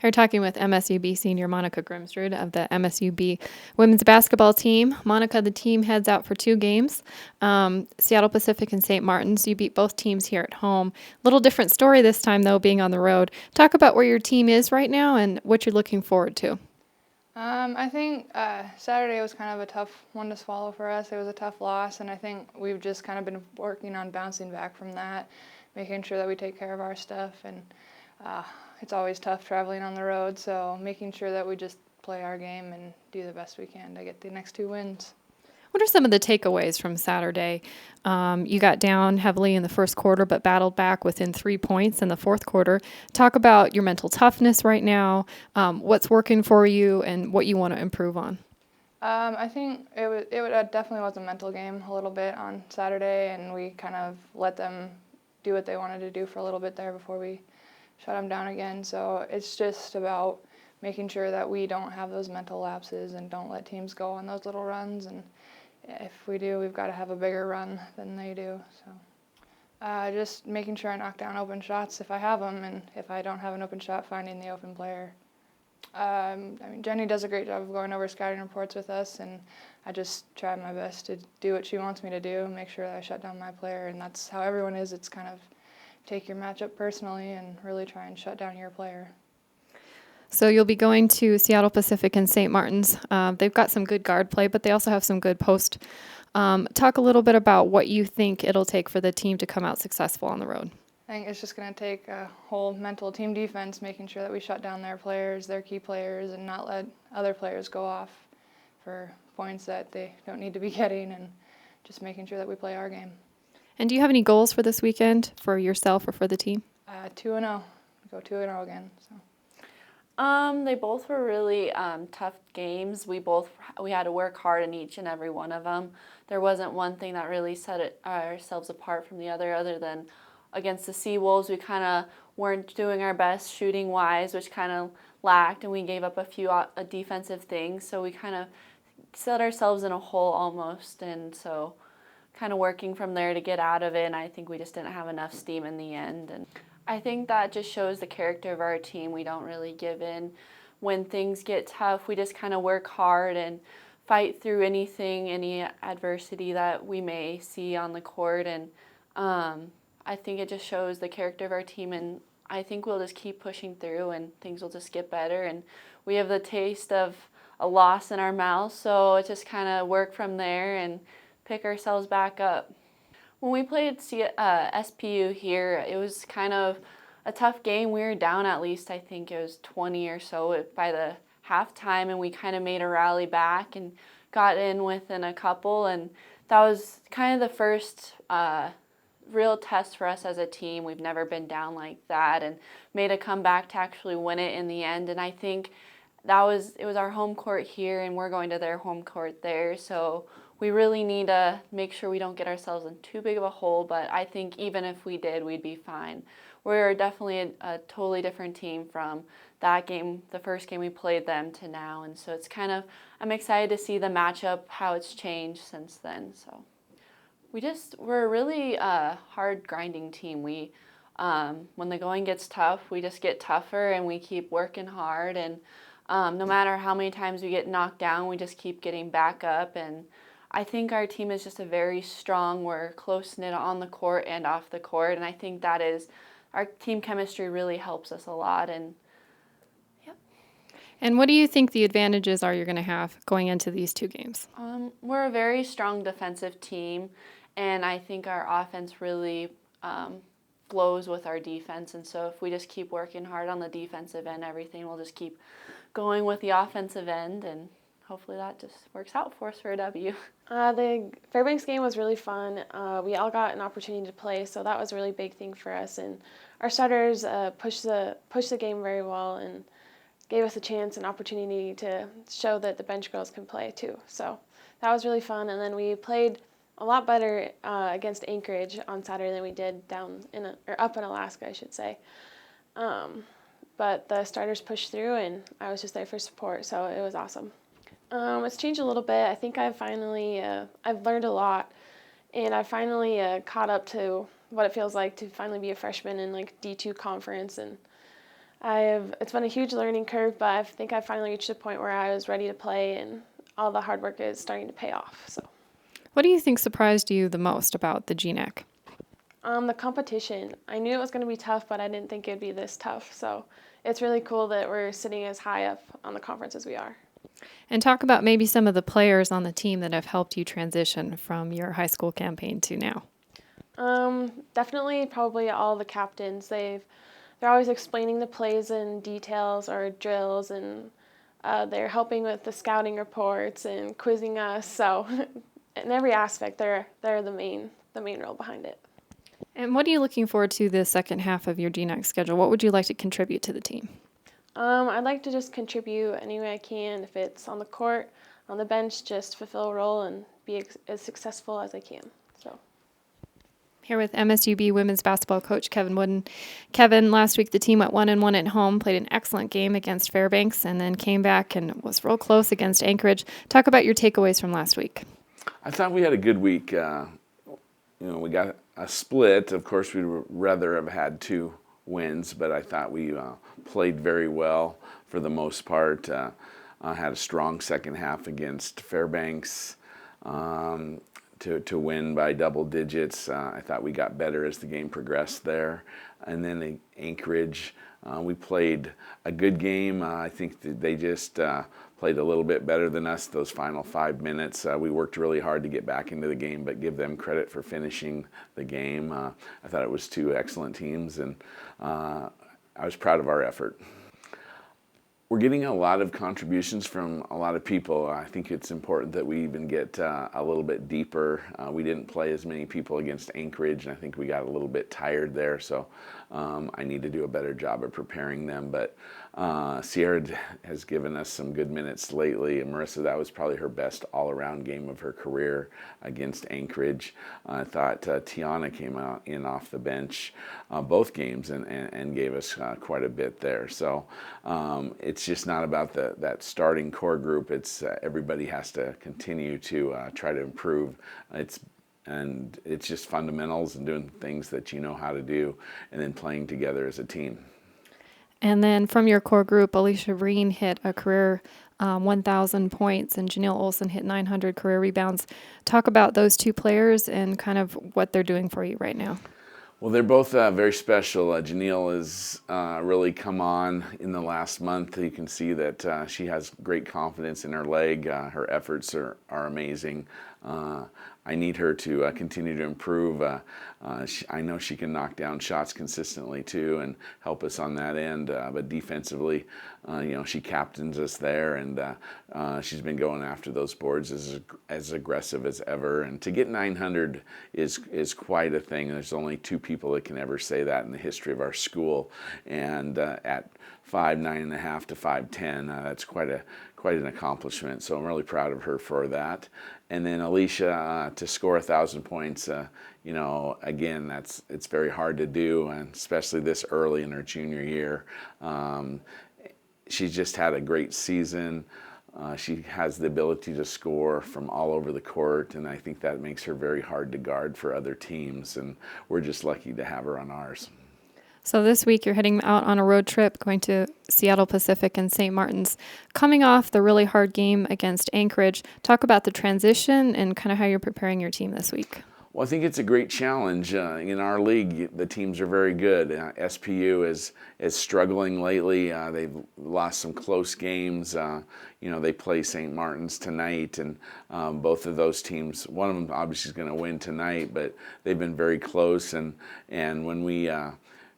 We're talking with MSUB senior Monica Grimsrud of the MSUB women's basketball team. Monica, the team heads out for 2 games, Seattle Pacific and St. Martin's. You beat both teams here at home. Little different story this time, though, being on the road. Talk about where your team is right now and what you're looking forward to. I think Saturday was kind of a tough one to swallow for us. It was a tough loss, and I think we've just kind of been working on bouncing back from that, making sure that we take care of our stuff. And it's always tough traveling on the road, so making sure that we just play our game and do the best we can to get the next 2 wins. What are some of the takeaways from Saturday? You got down heavily in the first quarter, but battled back within 3 points in the fourth quarter. Talk about your mental toughness right now, what's working for you, and what you want to improve on. I think it definitely was a mental game a little bit on Saturday, and we kind of let them do what they wanted to do for a little bit there before we shut them down again. So it's just about making sure that we don't have those mental lapses and don't let teams go on those little runs. And if we do, we've got to have a bigger run than they do. So just making sure I knock down open shots if I have them, and if I don't have an open shot, finding the open player. Jenny does a great job of going over scouting reports with us, and I just try my best to do what she wants me to do, make sure that I shut down my player, and that's how everyone is. It's kind of take your matchup personally and really try and shut down your player. So you'll be going to Seattle Pacific and St. Martin's. They've got some good guard play, but they also have some good post. Talk a little bit about what you think it'll take for the team to come out successful on the road. I think it's just going to take a whole mental team defense, making sure that we shut down their players, their key players, and not let other players go off for points that they don't need to be getting, and just making sure that we play our game. And do you have any goals for this weekend for yourself or for the team? 2-0. Go 2-0 again. So. They both were really tough games. We had to work hard in each and every one of them. There wasn't one thing that really set ourselves apart from the other than against the Seawolves. We kind of weren't doing our best shooting-wise, which kind of lacked, and we gave up a few defensive things. So we kind of set ourselves in a hole almost, and so kind of working from there to get out of it, and I think we just didn't have enough steam in the end. And I think that just shows the character of our team. We don't really give in. When things get tough, we just kind of work hard and fight through any adversity that we may see on the court. And I think it just shows the character of our team, and I think we'll just keep pushing through and things will just get better. And we have the taste of a loss in our mouth, so it just kind of work from there and pick ourselves back up. When we played SPU here, it was kind of a tough game. We were down at least, I think it was 20 or so by the halftime, and we kind of made a rally back and got in within a couple, and that was kind of the first real test for us as a team. We've never been down like that and made a comeback to actually win it in the end, and I think it was our home court here, and we're going to their home court there, so we really need to make sure we don't get ourselves in too big of a hole, but I think even if we did, we'd be fine. We're definitely a totally different team from that game, the first game we played them, to now, and so it's kind of, I'm excited to see the matchup, how it's changed since then. So we're a really hard grinding team. When the going gets tough, we just get tougher and we keep working hard, and no matter how many times we get knocked down, we just keep getting back up. And I think our team is just a very strong, we're close-knit on the court and off the court, and I think that is, our team chemistry really helps us a lot. And yep. And what do you think the advantages are you're going to have going into these 2 games? We're a very strong defensive team, and I think our offense really flows with our defense, and so if we just keep working hard on the defensive end, everything will just keep going with the offensive end, and hopefully that just works out for us for a W. The Fairbanks game was really fun. We all got an opportunity to play, so that was a really big thing for us. And our starters pushed the game very well and gave us a chance and opportunity to show that the bench girls can play too. So that was really fun. And then we played a lot better against Anchorage on Saturday than we did up in Alaska, I should say. But the starters pushed through, and I was just there for support, so it was awesome. It's changed a little bit. I think I've learned a lot, and I finally caught up to what it feels like to finally be a freshman in like D2 conference, and It's been a huge learning curve, but I think I finally reached a point where I was ready to play, and all the hard work is starting to pay off. So, What do you think surprised you the most about the GNAC? the competition. I knew it was going to be tough, but I didn't think it'd be this tough. So, it's really cool that we're sitting as high up on the conference as we are. And talk about maybe some of the players on the team that have helped you transition from your high school campaign to now. Definitely, probably all the captains. They're always explaining the plays in details or drills, and they're helping with the scouting reports and quizzing us. So, in every aspect, they're the main role behind it. And what are you looking forward to the second half of your GNAC schedule? What would you like to contribute to the team? I'd like to just contribute any way I can. If it's on the court, on the bench, just fulfill a role and be as successful as I can. So. Here with MSUB women's basketball coach Kevin Woodin. Kevin, last week the team went 1-1 at home, played an excellent game against Fairbanks, and then came back and was real close against Anchorage. Talk about your takeaways from last week. I thought we had a good week. We got a split. Of course, we'd rather have had 2 wins, but I thought we played very well for the most part. Had a strong second half against Fairbanks to win by double digits. I thought we got better as the game progressed there. And then Anchorage, we played a good game. I think that they just played a little bit better than us those final 5 minutes. We worked really hard to get back into the game, but give them credit for finishing the game. I thought it was 2 excellent teams, and I was proud of our effort. We're getting a lot of contributions from a lot of people. I think it's important that we even get a little bit deeper. We didn't play as many people against Anchorage, and I think we got a little bit tired there, so I need to do a better job of preparing them. But Cierra has given us some good minutes lately, and Marissa, that was probably her best all-around game of her career against Anchorage. I thought Tiana came out in off the bench both games and gave us quite a bit there. So it's just not about that starting core group. It's everybody has to continue to try to improve. It's just fundamentals and doing things that you know how to do, and then playing together as a team. And then from your core group, Alicia Breen hit a career 1,000 points, and Janelle Olson hit 900 career rebounds. Talk about those 2 players and kind of what they're doing for you right now. Well, they're both very special. Janelle has really come on in the last month. You can see that she has great confidence in her leg. Her efforts are amazing. I need her to continue to improve. I know she can knock down shots consistently too and help us on that end. But defensively, she captains us there, and she's been going after those boards as aggressive as ever. And to get 900 is quite a thing. There's only 2 people that can ever say that in the history of our school. And at 5'9.5" to 5'10", that's quite an accomplishment. So I'm really proud of her for that. And then Alicia to score 1,000 points, again, it's very hard to do, and especially this early in her junior year. She's just had a great season. She has the ability to score from all over the court, and I think that makes her very hard to guard for other teams, and we're just lucky to have her on ours. So this week you're heading out on a road trip, going to Seattle Pacific and St. Martin's. Coming off the really hard game against Anchorage, talk about the transition and kind of how you're preparing your team this week. Well, I think it's a great challenge. In our league, the teams are very good. SPU is struggling lately. They've lost some close games. They play St. Martin's tonight, and both of those teams, one of them obviously is going to win tonight, but they've been very close. And when we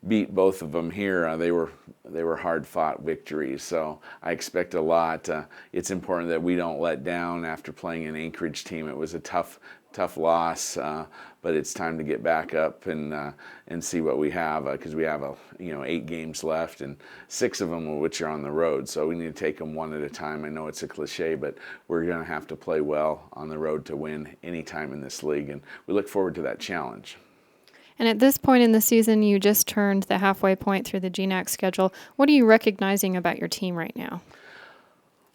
beat both of them here, they were hard-fought victories. So I expect a lot. It's important that we don't let down after playing an Anchorage team. It was a tough loss, but it's time to get back up and see what we have, because we have 8 games left, and 6 of them which are on the road. So we need to take them one at a time. I know it's a cliche, but we're going to have to play well on the road to win any time in this league, and we look forward to that challenge. And at this point in the season, you just turned the halfway point through the GNAC schedule. What are you recognizing about your team right now?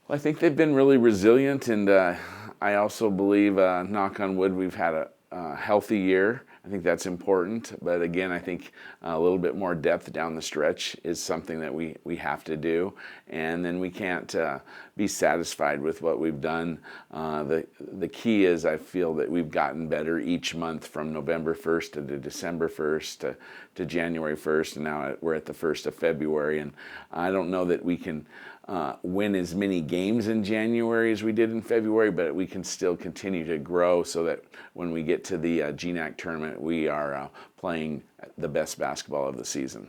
Well, I think they've been really resilient, and I also believe, knock on wood, we've had a healthy year. I think that's important, but again, I think a little bit more depth down the stretch is something that we have to do, and then we can't be satisfied with what we've done. The key is I feel that we've gotten better each month from November 1st to December 1st to January 1st, and now we're at the 1st of February, and I don't know that we can win as many games in January as we did in February, but we can still continue to grow so that when we get to the GNAC tournament, we are playing the best basketball of the season.